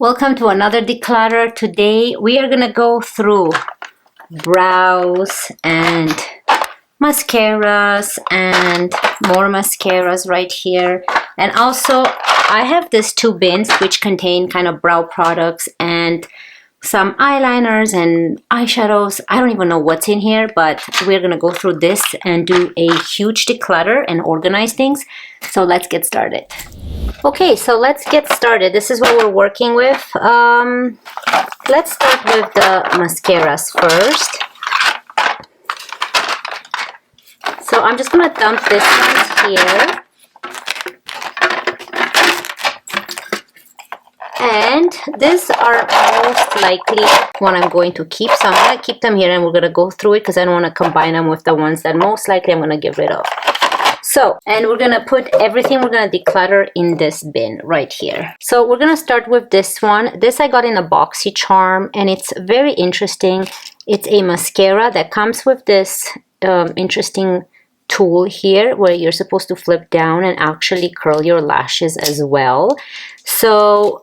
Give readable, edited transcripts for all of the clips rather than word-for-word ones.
Welcome to another declutter. Today we are gonna go through brows and mascaras and more mascaras right here. And also I have these two bins which contain kind of brow products and some eyeliners and eyeshadows. I don't even know what's in here, but we're gonna go through this and do a huge declutter and organize things. So let's get started. Okay, so let's get started. This is what we're working with. Let's start with the mascaras first. So I'm just gonna dump this one here. And these are most likely what I'm going to keep. So I'm gonna keep them here and we're gonna go through it because I don't wanna combine them with the ones that most likely I'm gonna get rid of. So, and we're gonna put everything we're gonna declutter in this bin right here. So we're gonna start with this one. This I got in a boxy charm and it's very interesting. It's a mascara that comes with this interesting tool here where you're supposed to flip down and actually curl your lashes as well. So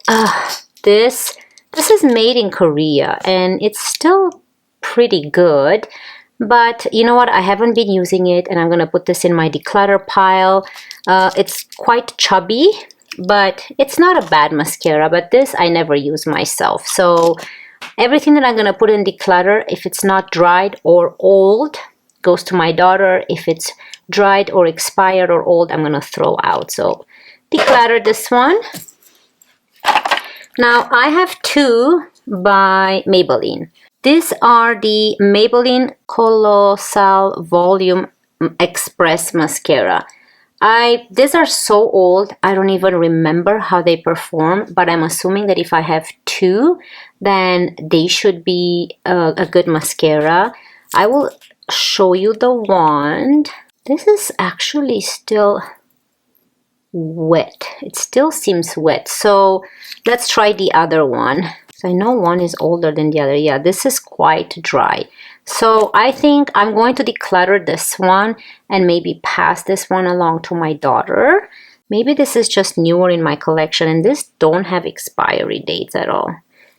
this is made in Korea and it's still pretty good. But you know what, I haven't been using it and I'm gonna put this in my declutter pile. It's quite chubby, but it's not a bad mascara, but this I never use myself. So everything that I'm gonna put in declutter, if it's not dried or old, goes to my daughter. If it's dried or expired or old, I'm gonna throw out. So declutter this one. Now I have two by Maybelline. These are the Maybelline Colossal Volume Express Mascara. These are so old, I don't even remember how they perform, but I'm assuming that if I have two, then they should be a good mascara. I will show you the wand. This is actually still wet. It still seems wet. So let's try the other one. So I know one is older than the other. Yeah, this is quite dry. So I think I'm going to declutter this one and maybe pass this one along to my daughter. Maybe this is just newer in my collection and this don't have expiry dates at all.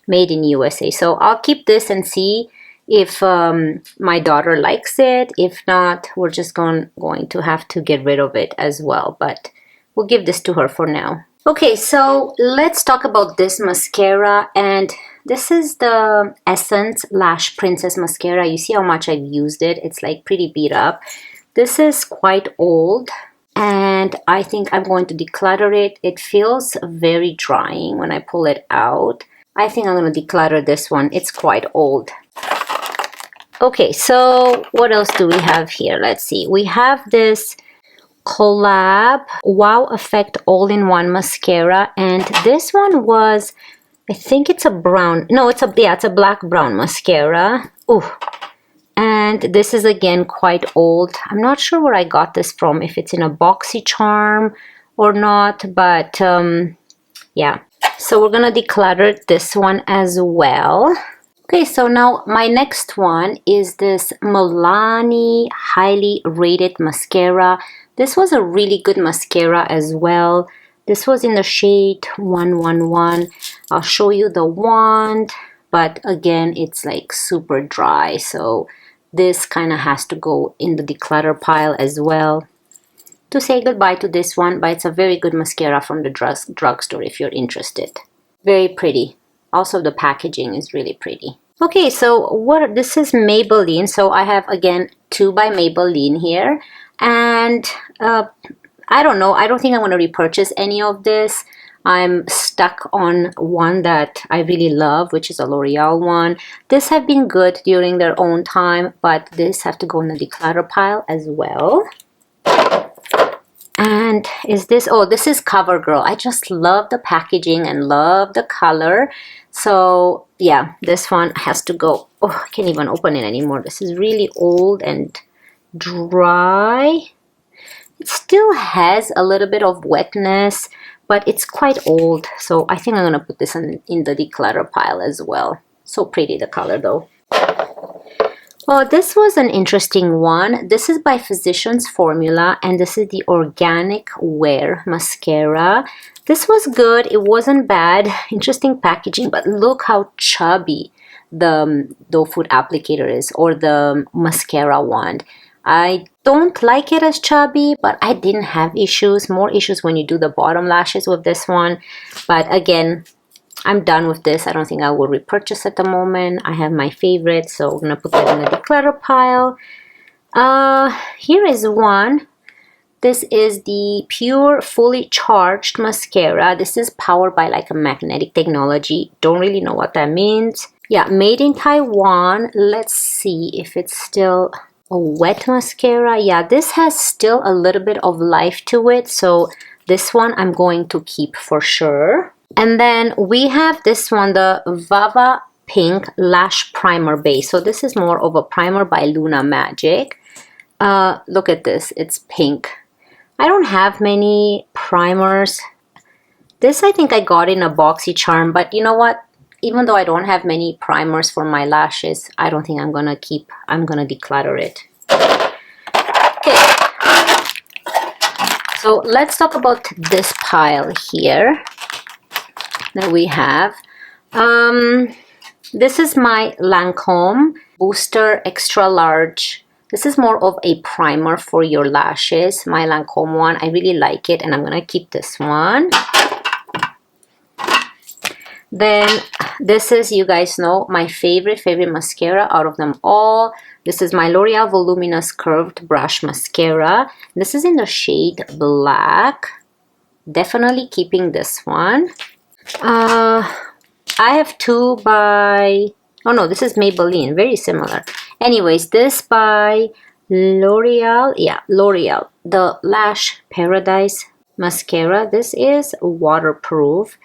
Made in USA. So I'll keep this and see if my daughter likes it. If not, we're just going to have to get rid of it as well. But we'll give this to her for now. Okay, so let's talk about this mascara, and this is the Essence Lash Princess Mascara. You see how much I've used it. It's like pretty beat up. This is quite old and I think I'm going to declutter it. It feels very drying when I pull it out. I think I'm going to declutter this one. It's quite old. Okay, so what else do we have here? Let's see. We have this Collab Wow Effect All-in-One Mascara, and this one was, I think it's a brown, no, it's a black brown mascara. Ooh. And this is again quite old. I'm not sure where I got this from, if it's in a boxy charm or not, but yeah. So we're gonna declutter this one as well. Okay, so now my next one is this Milani Highly Rated Mascara. This was a really good mascara as well. This was in the shade 111. I'll show you the wand, but again, it's like super dry. So this kind of has to go in the declutter pile as well. To say goodbye to this one, but it's a very good mascara from the drugstore if you're interested. Very pretty. Also, the packaging is really pretty. Okay, so this is Maybelline. So I have, again, two by Maybelline here. And I don't know. I don't think I'm going to repurchase any of this. I'm stuck on one that I really love, which is a L'Oreal one. This have been good during their own time, but this have to go in the declutter pile as well. And is this, oh, this is CoverGirl. I just love the packaging and love the color. So yeah, this one has to go. Oh, I can't even open it anymore. This is really old and dry. It still has a little bit of wetness, but it's quite old. So I think I'm gonna put this in the declutter pile as well. So pretty, the color though. Oh, this was an interesting one. This is by Physicians Formula, and this is the Organic Wear Mascara. This was good. It wasn't bad. Interesting packaging, but look how chubby the doe foot applicator is, or the mascara wand. I don't like it as chubby, but I didn't have issues. More issues when you do the bottom lashes with this one. But again, I'm done with this. I don't think I will repurchase at the moment. I have my favorite, so we're gonna put that in the declutter pile. Here is one. This is the Pure Fully Charged Mascara. This is powered by like a magnetic technology. Don't really know what that means. Yeah, made in Taiwan. Let's see if it's still a wet mascara. Yeah, this has still a little bit of life to it, so this one I'm going to keep for sure. And then we have this one, the Vava Pink Lash Primer Base. So this is more of a primer by Luna Magic. Look at this, it's pink. I don't have many primers. This I think I got in a BoxyCharm, but you know what? Even though I don't have many primers for my lashes, I don't think I'm gonna declutter it. Okay. So let's talk about this pile here that we have. This is my Lancome Booster Extra Large. This is more of a primer for your lashes. My Lancome one, I really like it, and I'm gonna keep this one. Then this is, you guys know, my favorite mascara out of them all. This is my L'Oreal Voluminous Curved Brush Mascara. This is in the shade Black. Definitely keeping this one. I have two by, oh no, this is Maybelline, very similar. Anyways, this by L'Oreal, yeah, L'Oreal, the Lash Paradise Mascara. This is waterproof,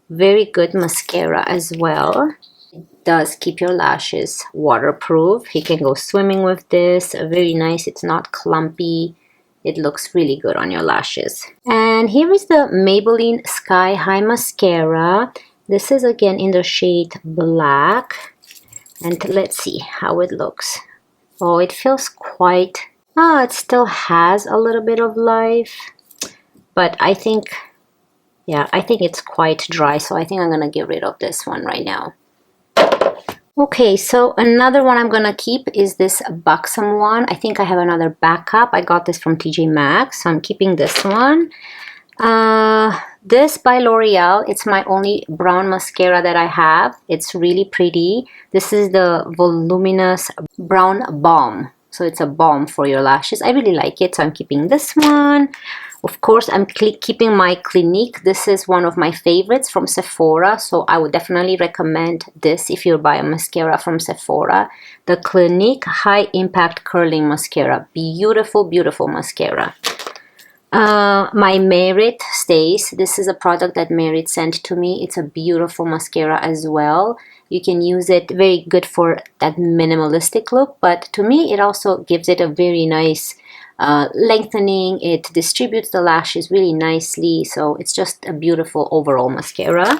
very good mascara as well. It does keep your lashes waterproof. You can go swimming with this, very nice, it's not clumpy. It looks really good on your lashes. And here is the Maybelline Sky High Mascara. This is again in the shade Black. And let's see how it looks. Oh, it feels quite... Oh, it still has a little bit of life. But I think... Yeah, I think it's quite dry. So I think I'm going to get rid of this one right now. Okay, so another one I'm gonna keep is this Buxom one. I think I have another backup. I got this from TJ Maxx, so I'm keeping this one. This by L'Oreal, it's my only brown mascara that I have. It's really pretty. This is the Voluminous Brown Balm. So it's a balm for your lashes. I really like it, so I'm keeping this one. Of course, I'm keeping my Clinique. This is one of my favorites from Sephora, so I would definitely recommend this if you buy a mascara from Sephora. The Clinique High Impact Curling Mascara. Beautiful, beautiful mascara. My Merit Stays. This is a product that Merit sent to me. It's a beautiful mascara as well. You can use it, very good for that minimalistic look, but to me it also gives it a very nice lengthening. It distributes the lashes really nicely, so it's just a beautiful overall mascara.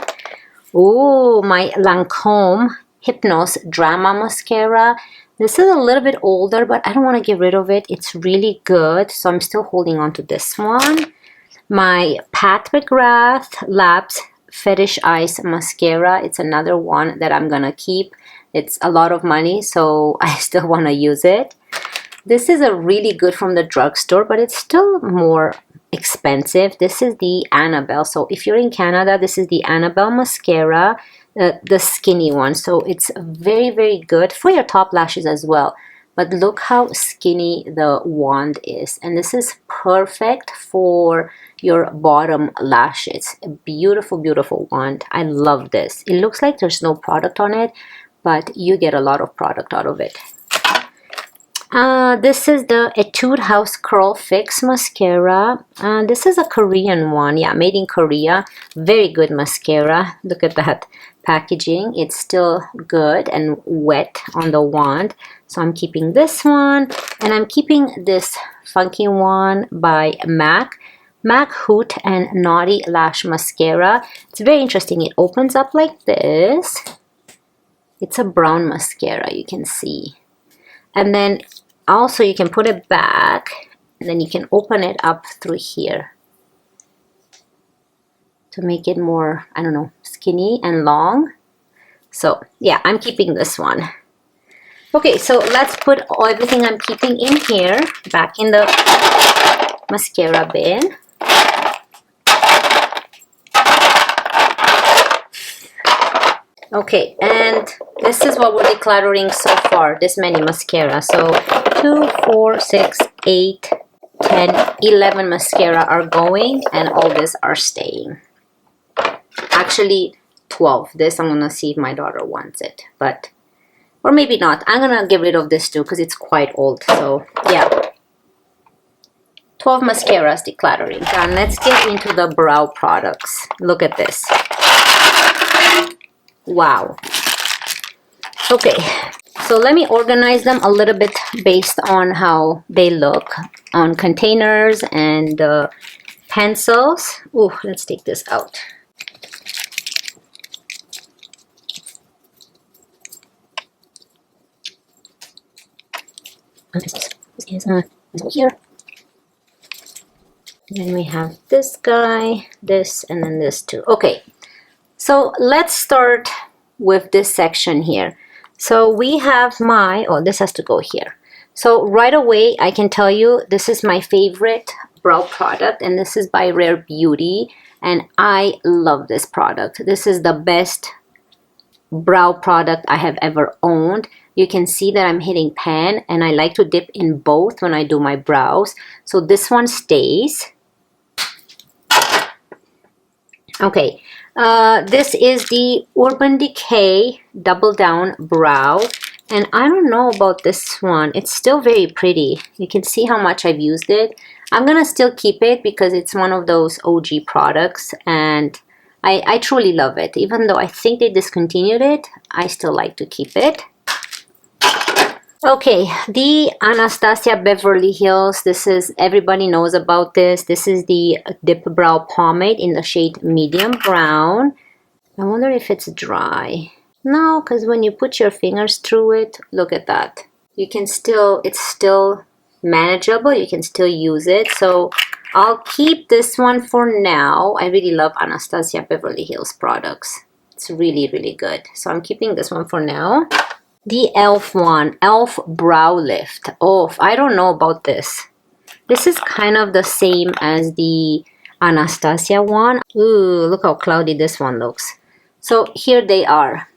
Oh, my Lancome Hypnose Drama Mascara. This is a little bit older, but I don't want to get rid of it. It's really good, so I'm still holding on to this one. My Pat McGrath Labs Fetish Eyes Mascara. It's another one that I'm gonna keep. It's a lot of money, so I still want to use it. This is a really good from the drugstore, but it's still more expensive. This is the Annabelle. So if you're in Canada, this is the Annabelle Mascara, the skinny one. So it's very, very good for your top lashes as well. But look how skinny the wand is. And this is perfect for your bottom lashes. A beautiful, beautiful wand. I love this. It looks like there's no product on it, but you get a lot of product out of it. This is the Etude House Curl Fix Mascara. This is a Korean one. Yeah, made in Korea. Very good mascara. Look at that packaging. It's still good and wet on the wand. So I'm keeping this one. And I'm keeping this funky one by MAC. MAC Hoot and Naughty Lash Mascara. It's very interesting. It opens up like this. It's a brown mascara, you can see. And then also you can put it back, and then you can open it up through here to make it more, I don't know, skinny and long. So yeah, I'm keeping this one. Okay, so let's put everything I'm keeping in here back in the mascara bin. Okay, and this is what we're decluttering so far, this many mascara. So 2, 4, 6, 8, 10, 11 mascara are going, and all this are staying. Actually 12. This I'm gonna see if my daughter wants it, but or maybe not. I'm gonna get rid of this too because it's quite old. So yeah, 12 mascaras decluttering done. Let's get into the brow products. Look at this. Wow. Okay, so let me organize them a little bit based on how they look on containers and pencils. Ooh, let's take this out. This is here. And then we have this guy, this, and then this too. Okay, so let's start with this section here. So we have my, oh, this has to go here. So right away, I can tell you this is my favorite brow product, and this is by Rare Beauty, and I love this product. This is the best brow product I have ever owned. You can see that I'm hitting pan, and I like to dip in both when I do my brows. So this one stays. Okay, this is the Urban Decay Double Down Brow, and I don't know about this one. It's still very pretty. You can see how much I've used it. I'm gonna still keep it because it's one of those OG products, and I truly love it. Even though I think they discontinued it, I still like to keep it. Okay, the Anastasia Beverly Hills. This is, everybody knows about this. This is the Dip Brow Pomade in the shade Medium Brown. I wonder if it's dry. No, because when you put your fingers through it, look at that. You can still, it's still manageable. You can still use it. So I'll keep this one for now. I really love Anastasia Beverly Hills products. It's really, really good. So I'm keeping this one for now. The e.l.f. one, e.l.f. Brow Lift. Oh, I don't know about this. This is kind of the same as the Anastasia one. Ooh, look how cloudy this one looks. So here they are.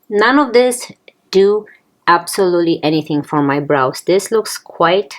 None of this do absolutely anything for my brows. This looks quite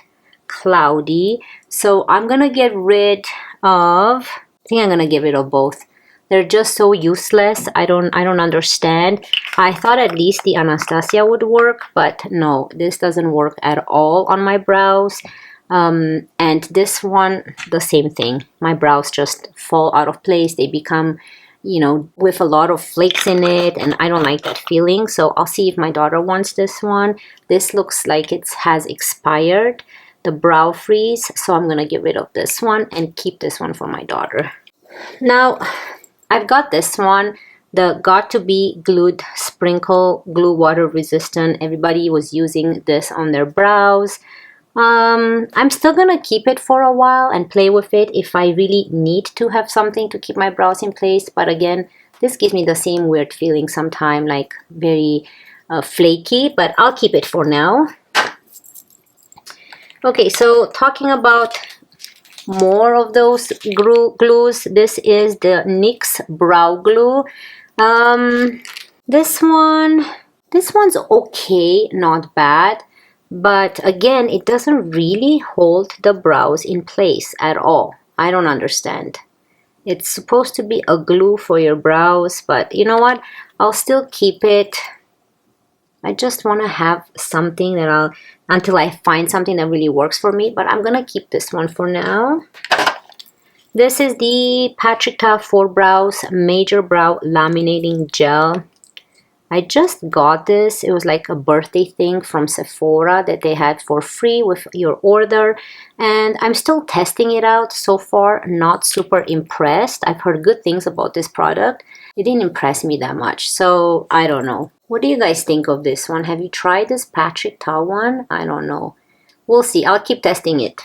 cloudy. So I'm gonna get rid of, I think I'm gonna get rid of both. They're just so useless. I don't understand. I thought at least the Anastasia would work, but no, this doesn't work at all on my brows. And this one, the same thing. My brows just fall out of place. They become, you know, with a lot of flakes in it, and I don't like that feeling. So I'll see if my daughter wants this one. This looks like it has expired, the Brow Freeze. So I'm gonna get rid of this one and keep this one for my daughter. Now, I've got this one, the Got to Be Glued Sprinkle Glue Water Resistant. Everybody was using this on their brows. I'm still gonna keep it for a while and play with it if I really need to have something to keep my brows in place. But again, this gives me the same weird feeling sometimes, like very flaky, but I'll keep it for now. Okay, so talking about more of those glues, this is the NYX Brow Glue. This one's okay, not bad, but again, it doesn't really hold the brows in place at all. I don't understand. It's supposed to be a glue for your brows, but you know what? I'll still keep it. I just want to have something that until I find something that really works for me, but I'm gonna keep this one for now. This is the Patrick Ta 4 Brows Major Brow Laminating Gel. I just got this. It was like a birthday thing from Sephora that they had for free with your order, and I'm still testing it out. So far, not super impressed. I've heard good things about this product. It didn't impress me that much, so I don't know. What do you guys think of this one? Have you tried this Patrick Ta one? I don't know. We'll see. I'll keep testing it.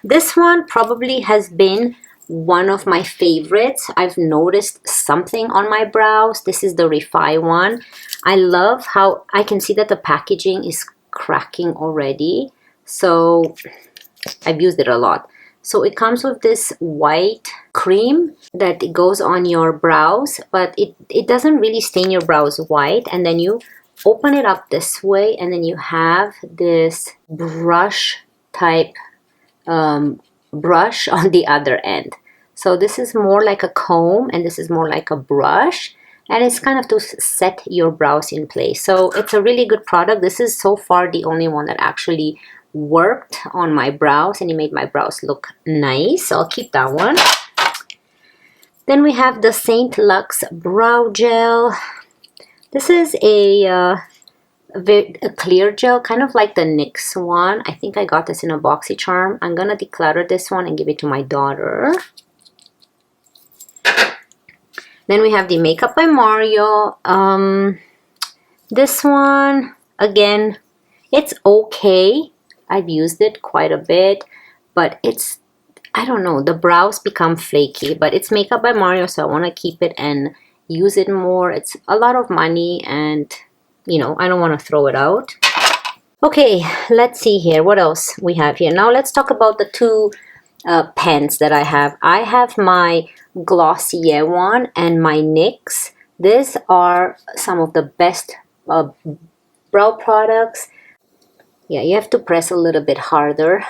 This one probably has been one of my favorites. I've noticed something on my brows. This is the Refi one. I love how I can see that the packaging is cracking already. So I've used it a lot. So it comes with this white cream that goes on your brows, but it doesn't really stain your brows white. And then you open it up this way, and then you have this brush type brush on the other end. So this is more like a comb, and this is more like a brush, and it's kind of to set your brows in place. So it's a really good product. This is so far the only one that actually worked on my brows, and it made my brows look nice. So I'll keep that one. Then we have the Saint Lux Brow Gel. This is a clear gel, kind of like the NYX one. I think I got this in a BoxyCharm. I'm gonna declutter this one and give it to my daughter. Then we have the Makeup by Mario. This one, again, it's okay. I've used it quite a bit, but it's, I don't know, the brows become flaky, but it's Makeup by Mario, so I want to keep it and use it more. It's a lot of money, and you know, I don't want to throw it out. Okay, let's see here. What else we have here? Now let's talk about the two pens that I have. I have my Glossier one and my NYX. These are some of the best brow products. Yeah, you have to press a little bit harder.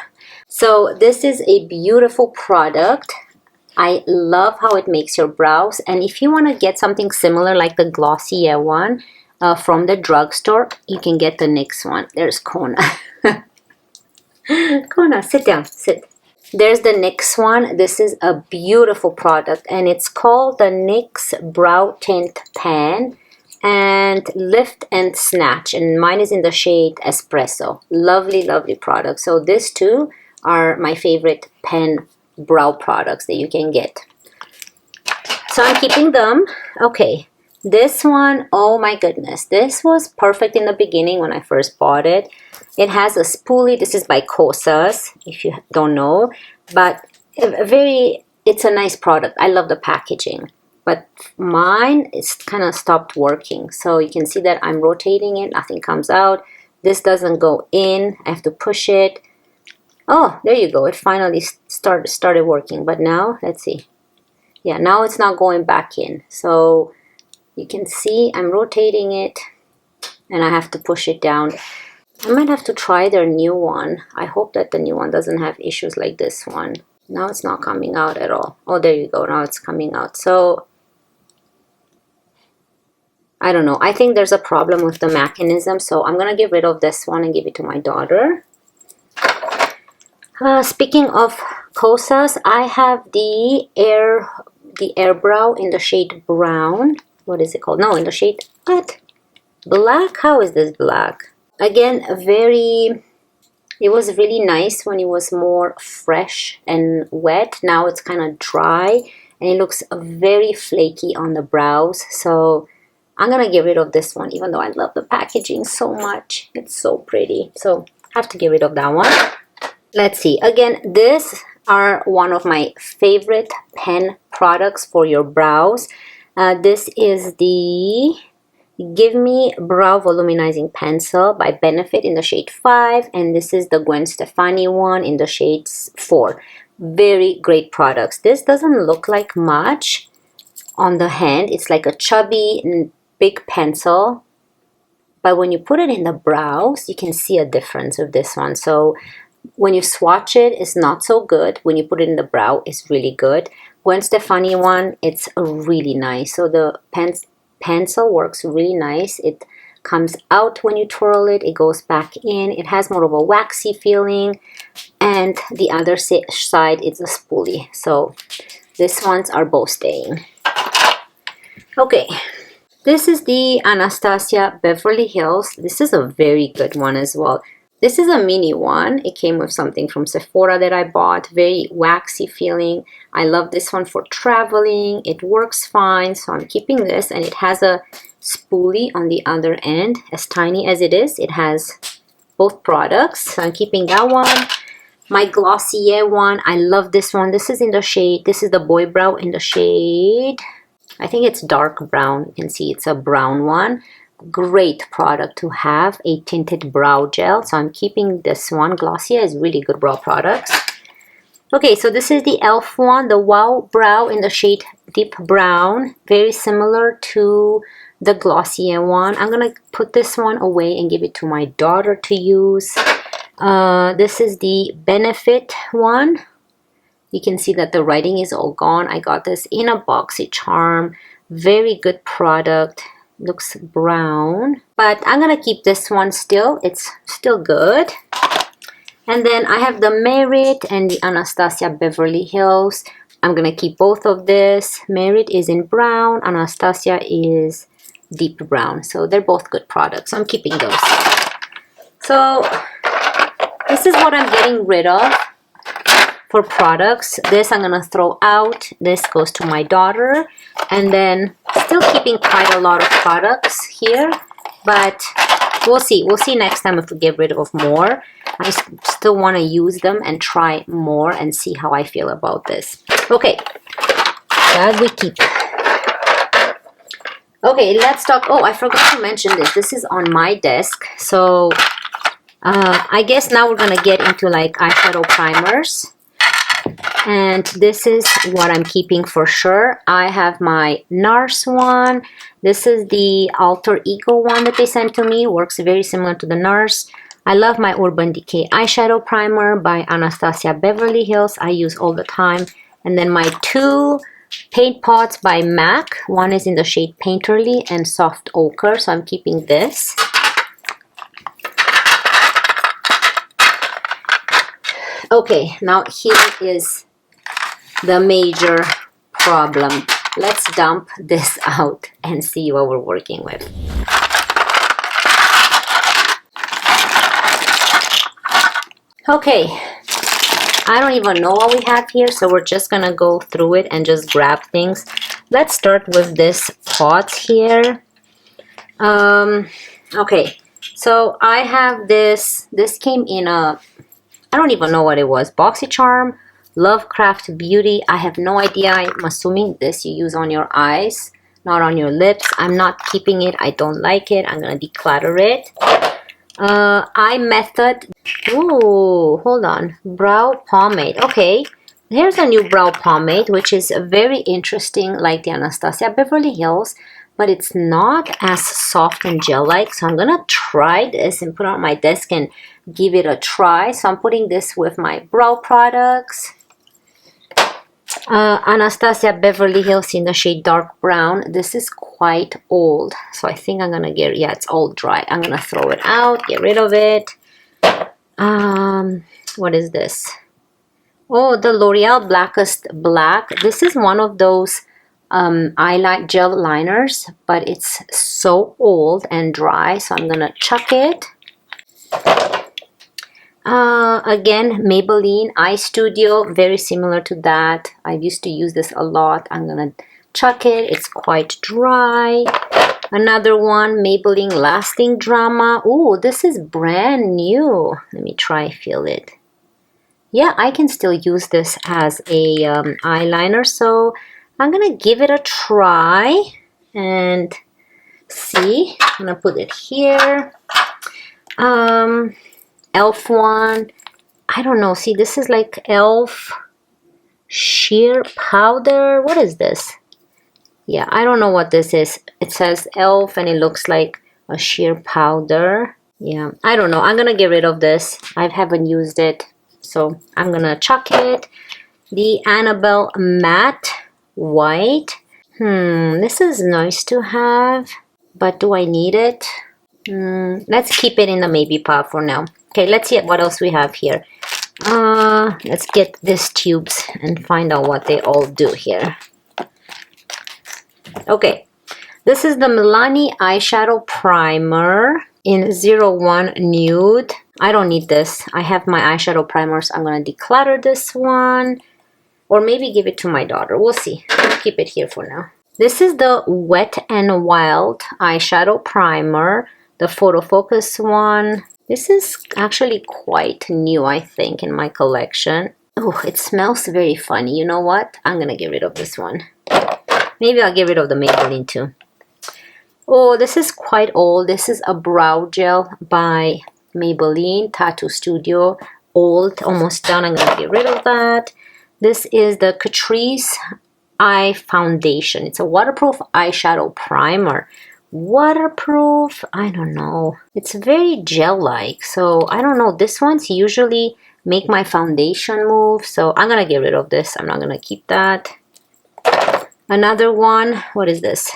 So this is a beautiful product. I love how it makes your brows. And if you want to get something similar like the Glossier one, from the drugstore, you can get the NYX one. There's Kona. Kona, sit down, sit. There's the NYX one. This is a beautiful product, and it's called the NYX Brow Tint Pen and Lift and Snatch, and mine is in the shade Espresso. Lovely, lovely product. So these two are my favorite pen brow products that you can get. So I'm keeping them. Okay. This one, oh my goodness, this was perfect in the beginning when I first bought it. It has a spoolie. This is by Kosas, if you don't know, but it's a nice product. I love the packaging, but mine is kind of stopped working. So you can see that I'm rotating it, nothing comes out. This doesn't go in, I have to push it. Oh, there you go, it finally started working. But now, let's see. Yeah, now it's not going back in. So you can see I'm rotating it, and I have to push it down. I might have to try their new one. I hope that the new one doesn't have issues like this one. Now it's not coming out at all. Oh, there you go. Now it's coming out. So I don't know. I think there's a problem with the mechanism. So I'm going to get rid of this one and give it to my daughter. Speaking of Kosas, I have the Air Brow in the shade brown. What is it called? No, in the shade, what? Black? How is this black? Again, it was really nice when it was more fresh and wet. Now it's kind of dry, and it looks very flaky on the brows. So I'm going to get rid of this one, even though I love the packaging so much. It's so pretty. So I have to get rid of that one. Let's see. Again, these are one of my favorite pen products for your brows. This is the Give Me Brow Volumizing Pencil by Benefit in the shade 5. And this is the Gwen Stefani one in the shade 4. Very great products. This doesn't look like much on the hand. It's like a chubby, big pencil. But when you put it in the brows, you can see a difference with this one. So when you swatch it, it's not so good. When you put it in the brow, it's really good. Gwen Stefani one, it's really nice. So the pencil works really nice. It comes out when you twirl it. It goes back in. It has more of a waxy feeling. And the other side is a spoolie. So these ones are both staying. Okay. This is the Anastasia Beverly Hills. This is a very good one as well. This is a mini one. It came with something from Sephora that I bought. Very waxy feeling. I love this one for traveling. It works fine, so I'm keeping this. And it has a spoolie on the other end. As tiny as it is, it has both products. So I'm keeping that one. My Glossier one, I love this one. This is in the shade, this is the Boy Brow in the shade, I think it's dark brown. You can see it's a brown one. Great product to have, a tinted brow gel. So I'm keeping this one. Glossier is really good brow products. Okay, so this is the e.l.f. one, the Wow Brow in the shade Deep Brown. Very similar to the Glossier one. I'm gonna put this one away and give it to my daughter to use. This is the Benefit one. You can see that the writing is all gone. I got this in a BoxyCharm. Very good product. Looks brown. But I'm going to keep this one still. It's still good. And then I have the Merit and the Anastasia Beverly Hills. I'm going to keep both of this. Merit is in brown. Anastasia is deep brown. So they're both good products. I'm keeping those. So this is what I'm getting rid of for products. This I'm gonna throw out. This goes to my daughter. And then still keeping quite a lot of products here, but we'll see. We'll see next time if we get rid of more. I still want to use them and try more and see how I feel about this. Okay, that we keep. Okay, let's talk. Oh, I forgot to mention this. This is on my desk. So I guess now we're gonna get into like eyeshadow primers, and this is what I'm keeping for sure. I have my NARS one. This is the Alter Ego one that they sent to me. Works very similar to the NARS. I love my Urban Decay eyeshadow primer by Anastasia Beverly Hills. I use all the time. And then my two paint pots by MAC. One is in the shade Painterly and Soft Ochre, so I'm keeping this. Okay, now here is the major problem. Let's dump this out and see what we're working with. Okay, I don't even know what we have here, so we're just gonna go through it and just grab things. Let's start with this pot here. Okay, so I have this. This came in a, I don't even know what it was. BoxyCharm, Lovecraft Beauty. I have no idea. I'm assuming this you use on your eyes, not on your lips. I'm not keeping it. I don't like it. I'm going to declutter it. Eye Method. Ooh, hold on. Brow pomade. Okay, here's a new brow pomade, which is very interesting, like the Anastasia Beverly Hills, but it's not as soft and gel-like. So I'm going to try this and put it on my desk and give it a try. So I'm putting this with my brow products. Anastasia Beverly Hills in the shade dark brown. This is quite old, so I think I'm gonna get, yeah, it's all dry. I'm gonna throw it out, get rid of it. What is this? Oh, the L'Oreal Blackest Black. This is one of those eyeliner gel liners, but it's so old and dry, so I'm gonna chuck it. Again, Maybelline Eye Studio, very similar to that. I used to use this a lot. I'm gonna chuck it. It's quite dry. Another one, Maybelline Lasting Drama. Ooh, this is brand new. Let me try feel it. Yeah, I can still use this as a eyeliner, so I'm gonna give it a try and see. I'm gonna put it here. e.l.f. one. I don't know. See, this is like e.l.f. sheer powder. What is this? Yeah, I don't know what this is. It says e.l.f. and it looks like a sheer powder. Yeah, I don't know. I'm gonna get rid of this. I haven't used it, so I'm gonna chuck it. The Annabelle Matte White. This is nice to have, but do I need it? Let's keep it in the maybe pot for now. Okay, let's see what else we have here. Let's get these tubes and find out what they all do here. Okay, this is the Milani Eyeshadow Primer in 01 Nude. I don't need this. I have my eyeshadow primers. I'm going to declutter this one. Or maybe give it to my daughter. We'll see. I'll keep it here for now. This is the Wet n Wild eyeshadow primer. The photo focus one. This is actually quite new, I think, in my collection. Oh, it smells very funny. You know what? I'm going to get rid of this one. Maybe I'll get rid of the Maybelline too. Oh, this is quite old. This is a brow gel by Maybelline Tattoo Studio. Old, almost done. I'm going to get rid of that. This is the Catrice Eye Foundation. It's a waterproof eyeshadow primer. Waterproof? I don't know. It's very gel-like. So, I don't know. This one's usually make my foundation move. So, I'm going to get rid of this. I'm not going to keep that. Another one. What is this?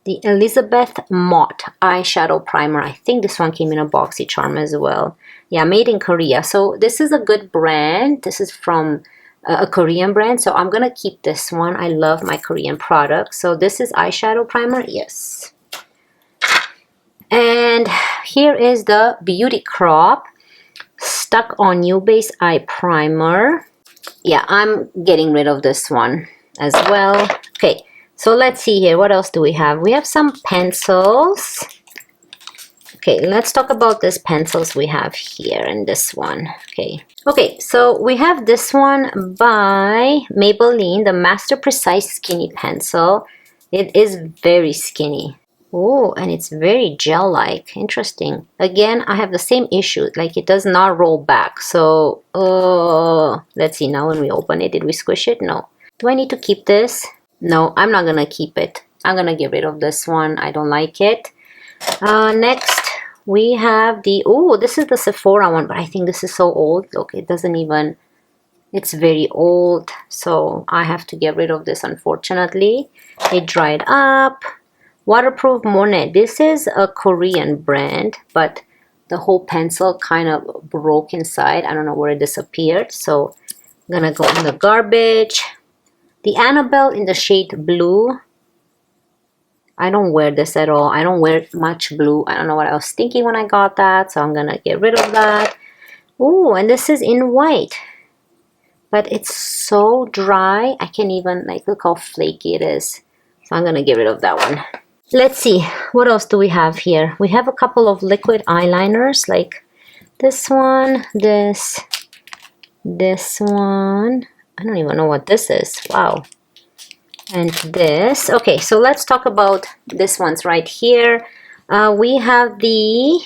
The Elizabeth Mott eyeshadow primer. I think this one came in a boxy charm as well. Yeah, made in Korea. So this is a good brand. This is from a Korean brand. So I'm going to keep this one. I love my Korean products. So this is eyeshadow primer. Yes. And here is the Beauty Crop Stuck on You Base Eye Primer. Yeah, I'm getting rid of this one as well. Okay. So let's see here. What else do we have? We have some pencils. Okay, let's talk about these pencils we have here and this one. Okay, so we have this one by Maybelline, the Master Precise Skinny Pencil. It is very skinny. Oh, and it's very gel-like. Interesting. Again, I have the same issue. Like, it does not roll back. So, let's see now when we open it. Did we squish it? No. Do I need to keep this? No, I'm not going to keep it. I'm going to get rid of this one. I don't like it. Next, we have the... Oh, this is the Sephora one, but I think this is so old. Look, it doesn't even... It's very old. So, I have to get rid of this, unfortunately. It dried up. Waterproof Monet. This is a Korean brand, but the whole pencil kind of broke inside. I don't know where it disappeared. So, I'm going to go in the garbage. The Annabelle in the shade blue. I don't wear this at all. I don't wear much blue. I don't know what I was thinking when I got that. So I'm going to get rid of that. Ooh, and this is in white. But it's so dry. I can't even, like, look how flaky it is. So I'm going to get rid of that one. Let's see. What else do we have here? We have a couple of liquid eyeliners. Like this one, this one. I don't even know what this is. Wow. And this. Okay, so let's talk about this one's right here. We have the...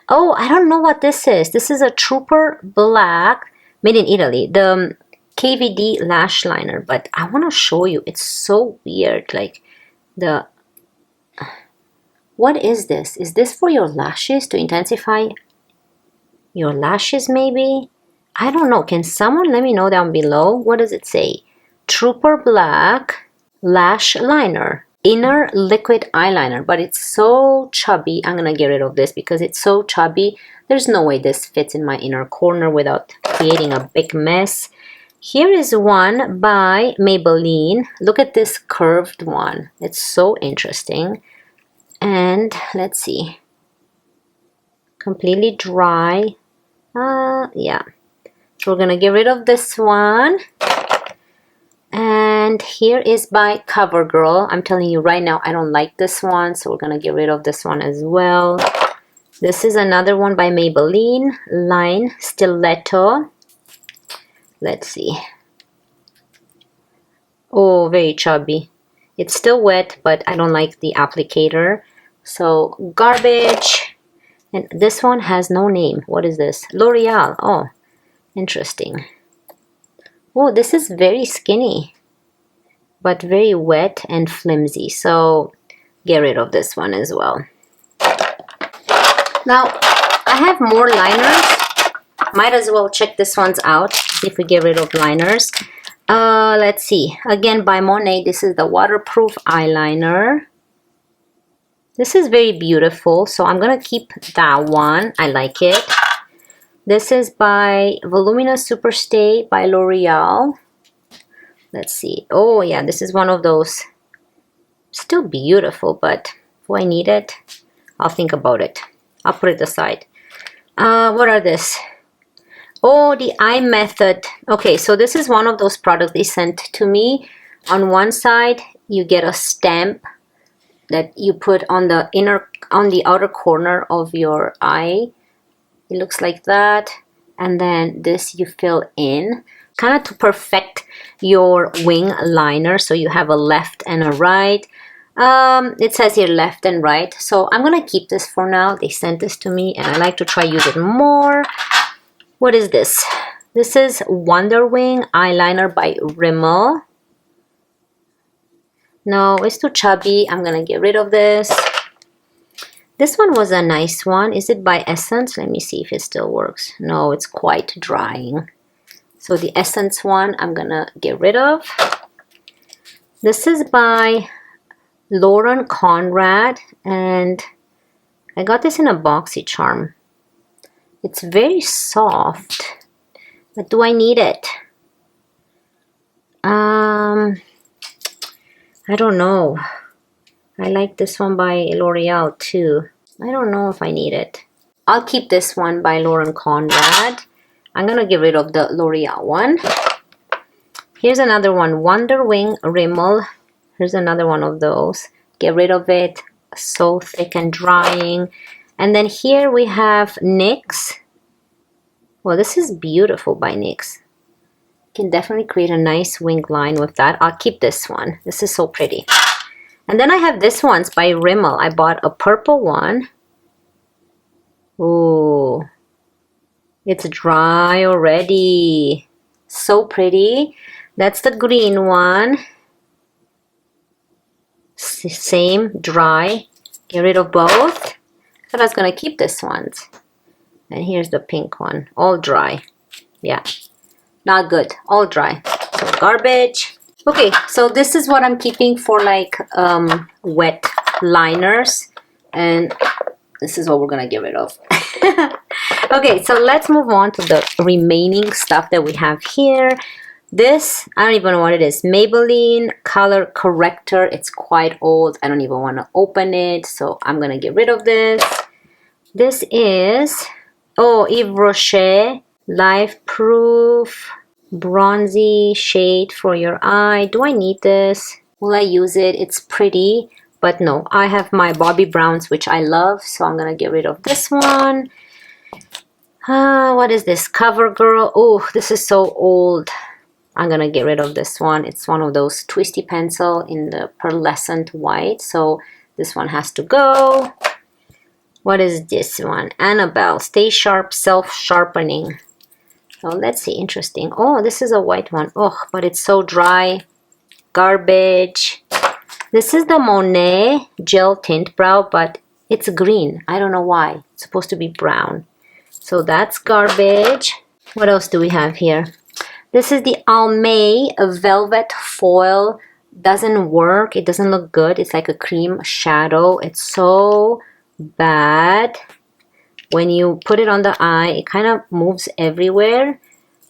Oh, I don't know what this is. This is a Trooper Black, made in Italy. The KVD lash liner. But I want to show you. It's so weird. Like, the... What is this? Is this for your lashes? To intensify your lashes, maybe? I don't know. Can someone let me know down below? What does it say? Trooper Black Lash Liner. Inner liquid eyeliner. But it's so chubby. I'm going to get rid of this because it's so chubby. There's no way this fits in my inner corner without creating a big mess. Here is one by Maybelline. Look at this curved one. It's so interesting. And let's see. Completely dry. Yeah. So we're going to get rid of this one. And here is by CoverGirl. I'm telling you right now, I don't like this one. So we're going to get rid of this one as well. This is another one by Maybelline. Line Stiletto. Let's see. Oh, very chubby. It's still wet, but I don't like the applicator. So garbage. And this one has no name. What is this? L'Oreal. Oh. Interesting. Oh, this is very skinny, but very wet and flimsy. So get rid of this one as well. Now, I have more liners. Might as well check this one's out. See if we get rid of liners. Let's see. Again, by Monet, this is the waterproof eyeliner. This is very beautiful. So I'm going to keep that one. I like it. This is by Voluminous Superstay by L'Oreal. Let's see. Oh, yeah, this is one of those. Still beautiful, but do I need it? I'll think about it. I'll put it aside. What are this? Oh, the eye method. Okay, so this is one of those products they sent to me. On one side, you get a stamp that you put on the outer corner of your eye. It looks like that. And then this you fill in, kind of to perfect your wing liner. So you have a left and a right. It says here left and right. So I'm gonna keep this for now. They sent this to me and I like to try use it more. What is this? This is Wonder Wing eyeliner by Rimmel. No, it's too chubby. I'm gonna get rid of this. This one was a nice one. Is it by Essence? Let me see if it still works. No, it's quite drying. So the Essence one, I'm gonna get rid of. This is by Lauren Conrad, and I got this in a boxy charm. It's very soft, but do I need it? I don't know. I like this one by L'Oreal too. I don't know if I need it. I'll keep this one by Lauren Conrad. I'm gonna get rid of the L'Oreal one. Here's another one, Wonder Wing Rimmel. Here's another one of those. Get rid of it. So thick and drying. And then here we have NYX. Well, this is beautiful by NYX. Can definitely create a nice wing line with that. I'll keep this one. This is so pretty. And then I have this one's by Rimmel. I bought a purple one. Ooh, it's dry already. So pretty. That's the green one. Same, dry. Get rid of both. So I was gonna keep this one. And here's the pink one, all dry. Yeah, not good, all dry. So garbage. Okay, so this is what I'm keeping for like wet liners, and this is what we're gonna get rid of. Okay, so let's move on to the remaining stuff that we have here. This, I don't even know what it is. Maybelline Color Corrector. It's quite old. I don't even want to open it, so I'm gonna get rid of this. This is, oh, Yves Rocher Life Proof Bronzy Shade for your eye. Do I need this? Will I use it? It's pretty, but no. I have my Bobbi Browns, which I love, so I'm gonna get rid of this one. What is this? CoverGirl. Oh, this is so old. I'm gonna get rid of this one. It's one of those twisty pencil in the pearlescent white, so this one has to go. What is this one? Annabelle Stay Sharp Self-Sharpening. So let's see, interesting. Oh, this is a white one. Oh, but it's so dry. Garbage. This is the Monet Gel Tint Brow, but it's green. I don't know why. It's supposed to be brown. So that's garbage. What else do we have here? This is the Almay Velvet Foil. Doesn't work. It doesn't look good. It's like a cream shadow. It's so bad. When you put it on the eye, it kind of moves everywhere.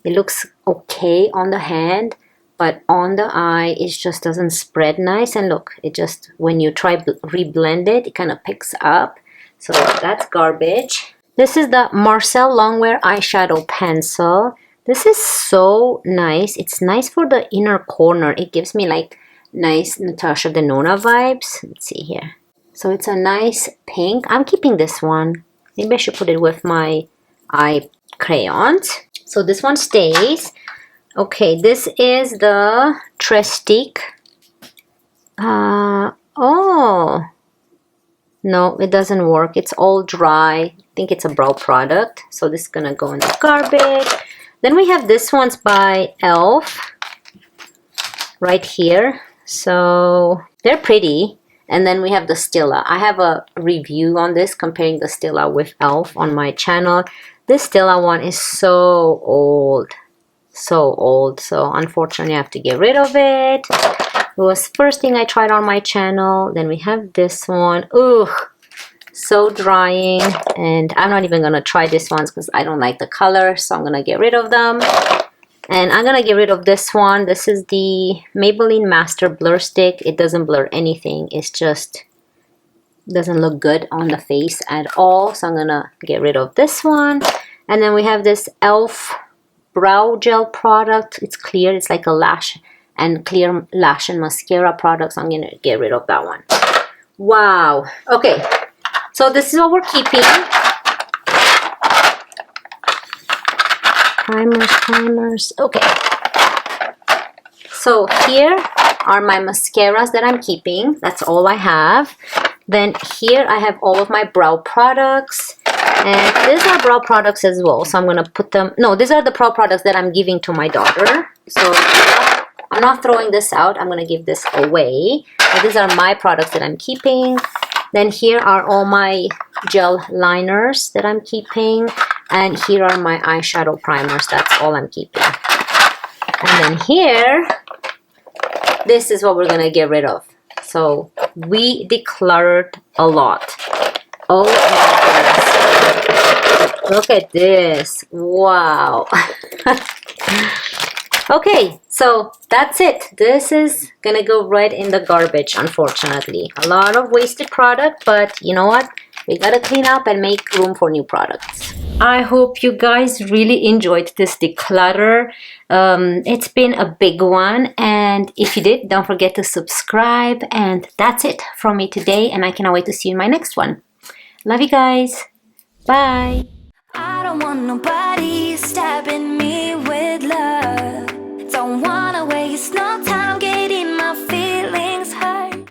It looks okay on the hand, but on the eye, it just doesn't spread nice. And look, it just, when you try reblend it, it kind of picks up. So that's garbage. This is the Marcel Longwear Eyeshadow Pencil. This is so nice. It's nice for the inner corner. It gives me like nice Natasha Denona vibes. Let's see here. So it's a nice pink. I'm keeping this one. Maybe I should put it with my eye crayons. So this one stays. Okay, this is the Trestique. Oh. No, it doesn't work. It's all dry. I think it's a brow product. So this is gonna go in the garbage. Then we have this one's by e.l.f. right here. So they're pretty. And then we have the Stila. I have a review on this comparing the Stila with e.l.f. on my channel. This Stila one is so old. So old. So unfortunately I have to get rid of it. It was first thing I tried on my channel. Then we have this one. Ugh. So drying, and I'm not even gonna try this one because I don't like the color, so I'm gonna get rid of them. And I'm gonna get rid of this one. This is the Maybelline Master Blur Stick. It doesn't blur anything. It's just Doesn't look good on the face at all, so I'm gonna get rid of this one. And then we have this e.l.f. brow gel product. It's clear, it's like a lash and clear lash and mascara product, so I'm gonna get rid of that one. Wow. Okay, so this is what we're keeping. Primers. Okay. So here are my mascaras that I'm keeping. That's all I have. Then here I have all of my brow products. And these are brow products as well. So I'm going to put them... No, these are the brow products that I'm giving to my daughter. So I'm not throwing this out. I'm going to give this away. But these are my products that I'm keeping. Then here are all my gel liners that I'm keeping. And here are my eyeshadow primers. That's all I'm keeping. And then here, this is what we're going to get rid of. So we decluttered a lot. Oh my goodness. Look at this. Wow. Okay, so that's it. This is going to go right in the garbage, unfortunately. A lot of wasted product, but you know what? We gotta clean up and make room for new products. I hope you guys really enjoyed this declutter. It's been a big one, and if you did, don't forget to subscribe. And that's it from me today, and I cannot wait to see you in my next one. Love you guys. Bye. I don't want nobody stabbing me with love. Don't wanna waste no time.